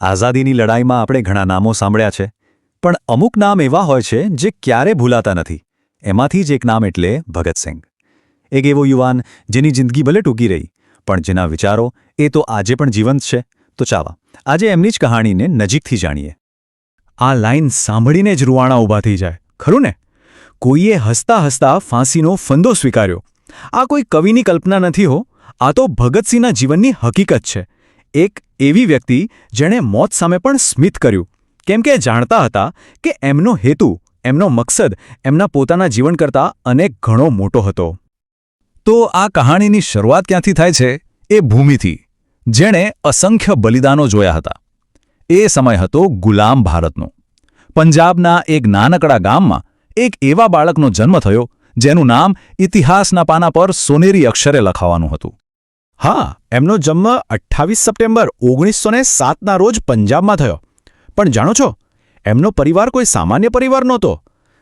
આઝાદીની લડાઈમાં આપણે ઘણા નામો સાંભળ્યા છે, પણ અમુક નામ એવા હોય છે જે ક્યારે ભૂલાતા નથી. એમાંથી જ એક નામ એટલે ભગતસિંહ. એક એવો યુવાન જેની જિંદગી ભલે ટૂંકી રહી, પણ જેના વિચારો એ તો આજે પણ જીવંત છે. તો ચાલો આજે એમની જ કહાણીને નજીકથી જાણીએ. આ લાઈન સાંભળીને જ રૂવાણા ઊભા થઈ જાય, ખરું ને? કોઈએ હસતા હસતા ફાંસીનો ફંદો સ્વીકાર્યો. આ કોઈ કવિની કલ્પના નથી હો, આ તો ભગતસિંહના જીવનની હકીકત છે. એક એવી વ્યક્તિ જેણે મોત સામે પણ સ્મિત કર્યું, કેમ કે જાણતા હતા કે એમનો હેતુ, એમનો મકસદ એમના પોતાના જીવન કરતાં અનેક ઘણો મોટો હતો. તો આ કહાણીની શરૂઆત ક્યાંથી થાય છે? એ ભૂમિથી, જેણે અસંખ્ય બલિદાનો જોયા હતા. એ સમય હતો ગુલામ ભારતનો. પંજાબના એક નાનકડા ગામમાં એક એવા બાળકનો જન્મ થયો જેનું નામ ઇતિહાસના પાના પર સોનેરી અક્ષરે લખાવાનું હતું. હા, એમનો જન્મ 28 સપ્ટેમ્બર 1907ના રોજ પંજાબમાં થયો. પણ જાણો છો, એમનો પરિવાર કોઈ સામાન્ય પરિવાર નહોતો.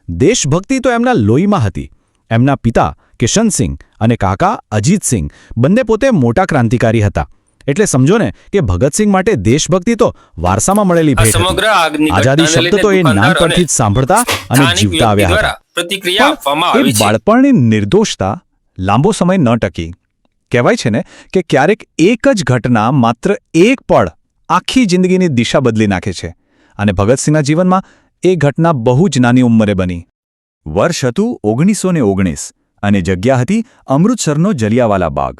દેશભક્તિ તો એમના લોહીમાં હતી. એમના પિતા કિશનસિંહ અને કાકા અજીતસિંહ બંને પોતે મોટા ક્રાંતિકારી હતા. એટલે સમજો ને કે ભગતસિંહ માટે દેશભક્તિ તો વારસામાં મળેલી ભેટ હતી. આઝાદી શબ્દ તો એ નાનપણથી જ સાંભળતા અને જીવતા આવ્યા હતા. એ બાળપણની નિર્દોષતા લાંબો સમય ન ટકી. કહેવાય છે ને કે ક્યારેક એક જ ઘટના, માત્ર એક પળ આખી જિંદગીની દિશા બદલી નાખે છે. અને ભગતસિંહના જીવનમાં એ ઘટના બહુ જ નાની ઉંમરે બની. વર્ષ હતું 1919 અને જગ્યા હતી અમૃતસરનો જલિયાવાલા બાગ.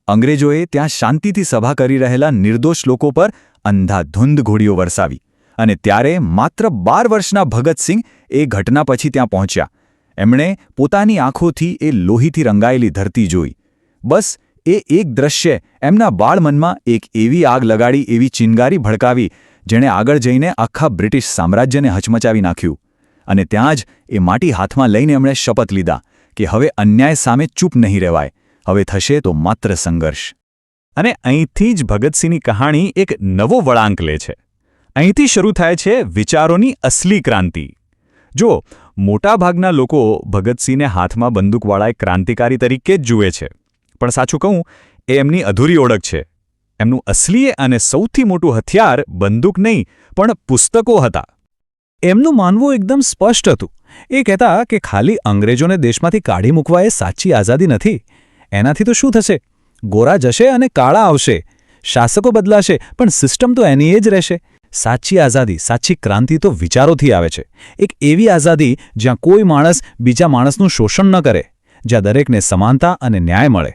અંગ્રેજોએ ત્યાં શાંતિથી સભા કરી રહેલા નિર્દોષ લોકો પર અંધાધૂંધ ગોળીઓ વરસાવી. અને ત્યારે માત્ર 12 વર્ષના ભગતસિંહ એ ઘટના પછી ત્યાં પહોંચ્યા. એમણે પોતાની આંખોથી એ લોહીથી રંગાયેલી ધરતી જોઈ. બસ એ એક દ્રશ્ય એમના બાળમનમાં એક એવી આગ લગાડી, એવી ચિનગારી ભડકાવી, જેણે આગળ જઈને આખા બ્રિટિશ સામ્રાજ્યને હચમચાવી નાખ્યું. અને ત્યાં જ એ માટી હાથમાં લઈને એમણે શપથ લીધા કે હવે અન્યાય સામે ચૂપ નહીં રહેવાય, હવે થશે તો માત્ર સંઘર્ષ. અને અહીંથી જ ભગતસિંહની કહાણી એક નવો વળાંક લે છે. અહીંથી શરૂ થાય છે વિચારોની અસલી ક્રાંતિ. જો મોટાભાગના લોકો ભગતસિંહને હાથમાં બંદૂકવાળા એક ક્રાંતિકારી તરીકે જ જુએ છે, પણ સાચું કહું એ એમની અધૂરી ઓળખ છે. એમનું અસલી અને સૌથી મોટું હથિયાર બંદૂક નહીં પણ પુસ્તકો હતા. એમનું માનવું એકદમ સ્પષ્ટ હતું. એ કહેતા કે ખાલી અંગ્રેજોને દેશમાંથી કાઢી મૂકવા એ સાચી આઝાદી નથી. એનાથી તો શું થશે? ગોરા જશે અને કાળા આવશે. શાસકો બદલાશે પણ સિસ્ટમ તો એની એ જ રહેશે. સાચી આઝાદી, સાચી ક્રાંતિ તો વિચારોથી આવે છે. એક એવી આઝાદી જ્યાં કોઈ માણસ બીજા માણસનું શોષણ ન કરે, જ્યાં દરેકને સમાનતા અને ન્યાય મળે.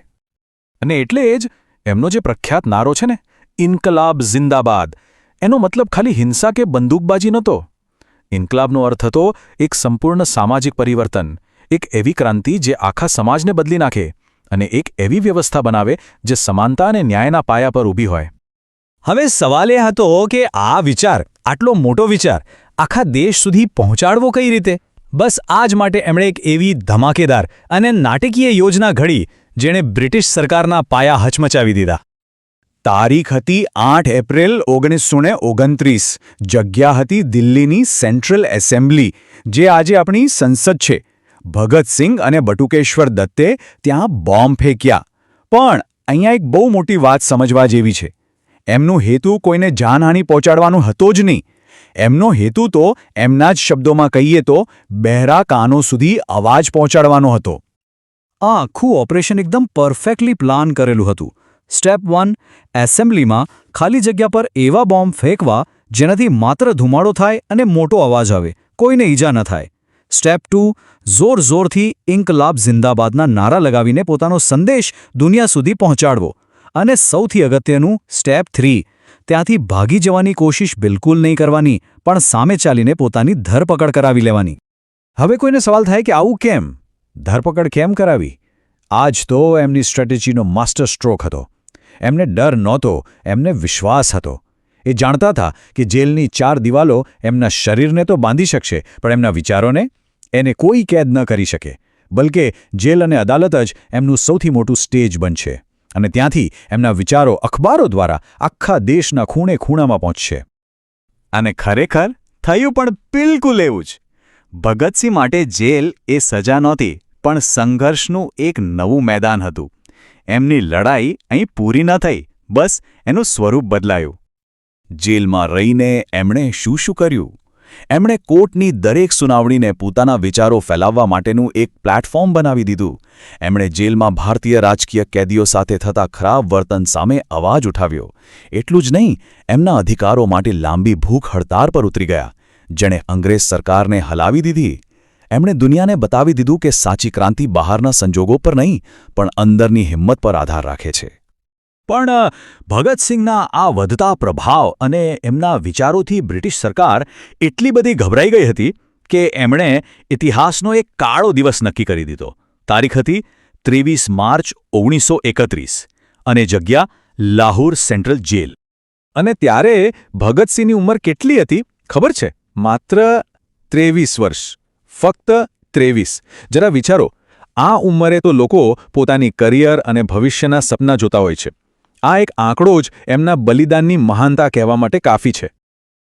અને એટલે જ એમનો જે પ્રખ્યાત નારો છે ને, ઇન્કલાબ જિંદાબાદ, એનો મતલબ ખાલી હિંસા કે બંદૂકબાજી નહોતો. ઇન્કલાબનો અર્થ હતો એક સંપૂર્ણ સામાજિક પરિવર્તન, એક એવી ક્રાંતિ જે આખા સમાજને બદલી નાખે અને એક એવી વ્યવસ્થા બનાવે જે સમાનતા અને ન્યાયના પાયા પર ઊભી હોય. હવે સવાલ એ હતો કે આ વિચાર, આટલો મોટો વિચાર, આખા દેશ સુધી પહોંચાડવો કઈ રીતે? બસ આ જ માટે એમણે એક એવી ધમાકેદાર અને નાટકીય યોજના ઘડી જેણે બ્રિટિશ સરકારના પાયા હચમચાવી દીધા. તારીખ હતી 8 એપ્રિલ 1929. જગ્યા હતી દિલ્હીની સેન્ટ્રલ એસેમ્બલી, જે આજે આપણી સંસદ છે. ભગતસિંહ અને બટુકેશ્વર દત્તે ત્યાં બોમ્બ ફેંક્યા. પણ અહીંયા એક બહુ મોટી વાત સમજવા જેવી છે. એમનું હેતુ કોઈને જાનહાનિ પહોંચાડવાનું હતો જ નહીં. એમનો હેતુ તો, એમના જ શબ્દોમાં કહીએ તો, બહેરા કાનો સુધી અવાજ પહોંચાડવાનો હતો. આ આખું ઓપરેશન એકદમ પરફેક્ટલી પ્લાન કરેલું હતું. સ્ટેપ 1, એસેમ્બલીમાં ખાલી જગ્યા પર એવા બોમ્બ ફેંકવા જેનાથી માત્ર ધુમાડો થાય અને મોટો અવાજ આવે, કોઈને ઈજા ન થાય. સ્ટેપ 2, જોર જોરથી ઇન્કલાબ જિંદાબાદના નારા લગાવીને પોતાનો સંદેશ દુનિયા સુધી પહોંચાડવો. અને સૌથી અગત્યનું સ્ટેપ 3, ત્યાંથી ભાગી જવાની કોશિશ બિલકુલ નહીં કરવાની, પણ સામે ચાલીને પોતાની ધરપકડ કરાવી લેવાની. હવે કોઈને સવાલ થાય કે આવું કેમ? ધરપકડ કેમ કરાવી? આ જ તો એમની સ્ટ્રેટેજીનો માસ્ટર સ્ટ્રોક હતો. એમને ડર નહોતો, એમને વિશ્વાસ હતો. એ જાણતા હતા કે જેલની 4 દિવાલો એમના શરીરને તો બાંધી શકશે, પણ એમના વિચારોને એને કોઈ કેદ ન કરી શકે. બલકે જેલ અને અદાલત જ એમનું સૌથી મોટું સ્ટેજ બનશે. અને ત્યાંથી એમના વિચારો અખબારો દ્વારા આખા દેશના ખૂણે ખૂણામાં પહોંચશે. અને ખરેખર થયું પણ બિલકુલ એવું જ. ભગતસિંહ માટે જેલ એ સજા નહોતી, પણ સંઘર્ષનું એક નવું મેદાન હતું. એમની લડાઈ અહીં પૂરી ન થઈ, બસ એનું સ્વરૂપ બદલાયું. જેલમાં રહીને એમણે શું શું કર્યું? એમણે કોર્ટની દરેક સુનાવણીને પોતાના વિચારો ફેલાવવા માટેનું એક પ્લેટફોર્મ બનાવી દીધું. એમણે જેલમાં ભારતીય રાજકીય કેદીઓ સાથે થતા ખરાબ વર્તન સામે અવાજ ઉઠાવ્યો. એટલું જ નહીં, એમના અધિકારો માટે લાંબી ભૂખ હડતાળ પર ઉતરી ગયા, જેણે અંગ્રેજ સરકારને હલાવી દીધી. એમણે દુનિયાને બતાવી દીધું કે સાચી ક્રાંતિ બહારના સંજોગો પર નહીં, પણ અંદરની હિંમત પર આધાર રાખે છે. પણ ભગતસિંહના આ વધતા પ્રભાવ અને એમના વિચારોથી બ્રિટિશ સરકાર એટલી બધી ગભરાઈ ગઈ હતી કે એમણે ઇતિહાસનો એક કાળો દિવસ નક્કી કરી દીધો. તારીખ હતી 23 માર્ચ 1931 અને જગ્યા લાહોર સેન્ટ્રલ જેલ. અને ત્યારે ભગતસિંહની ઉંમર કેટલી હતી ખબર છે? માત્ર 23 વર્ષ. ફક્ત 23. જરા વિચારો, આ ઉંમરે તો લોકો પોતાની કરિયર અને ભવિષ્યના સપના જોતા હોય છે. આ એક આંકડો જ એમના બલિદાનની મહાનતા કહેવા માટે કાફી છે.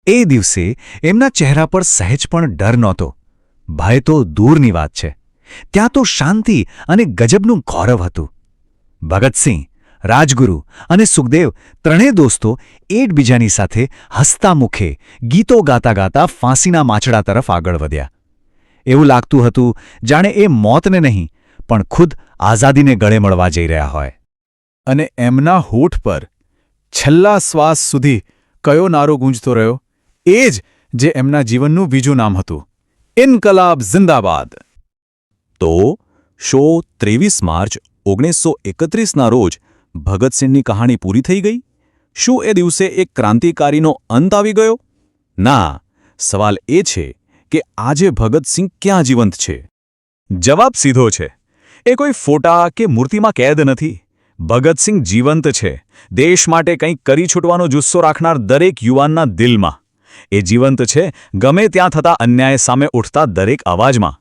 એ દિવસે એમના ચહેરા પર સહેજ પણ ડર નહોતો. ભય તો દૂરની વાત છે. ત્યાં તો શાંતિ અને ગજબનું ગૌરવ હતું. ભગતસિંહ, રાજગુરુ અને સુખદેવ ત્રણેય દોસ્તો એકબીજાની સાથે હસતા મુખે ગીતો ગાતા ગાતા ફાંસીના માચડા તરફ આગળ વધ્યા. એવું લાગતું હતું જાણે એ મોતને નહીં પણ ખુદ આઝાદીને ગળે મળવા જઈ રહ્યા હોય. અને એમના હોઠ પર છેલ્લા શ્વાસ સુધી કયો નારો ગૂંજતો રહ્યો? એ જ જે એમના જીવનનું બીજું નામ હતું, ઇન્કલાબ ઝિંદાબાદ. તો શો 23 માર્ચ 1931ના રોજ ભગતસિંહની કહાણી પૂરી થઈ ગઈ? શું એ દિવસે એક ક્રાંતિકારીનો અંત આવી ગયો? ના, સવાલ એ છે કે આજે ભગતસિંહ ક્યાં જીવંત છે? જવાબ સીધો છે. એ કોઈ ફોટા કે મૂર્તિમાં કેદ નથી. ભગતસિંહ જીવંત છે, દેશ માટે કંઈક કરી છૂટવાનો જુસ્સો રાખનાર દરેક યુવાનના દિલમાં. એ જીવંત છે ગમે ત્યાં થતા અન્યાય સામે ઉઠતા દરેક અવાજમાં.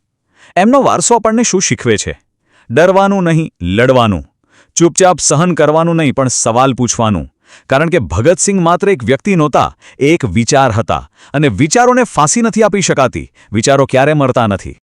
એમનો વારસો આપણને શું શીખવે છે? ડરવાનું નહીં, લડવાનું. ચૂપચાપ સહન કરવાનું નહીં, પણ સવાલ પૂછવાનું. કારણ કે ભગતસિંહ માત્ર એક વ્યક્તિ નહોતા, એ એક વિચાર હતા. અને વિચારોને ફાંસી નથી આપી શકાતી. વિચારો ક્યારે મરતા નથી.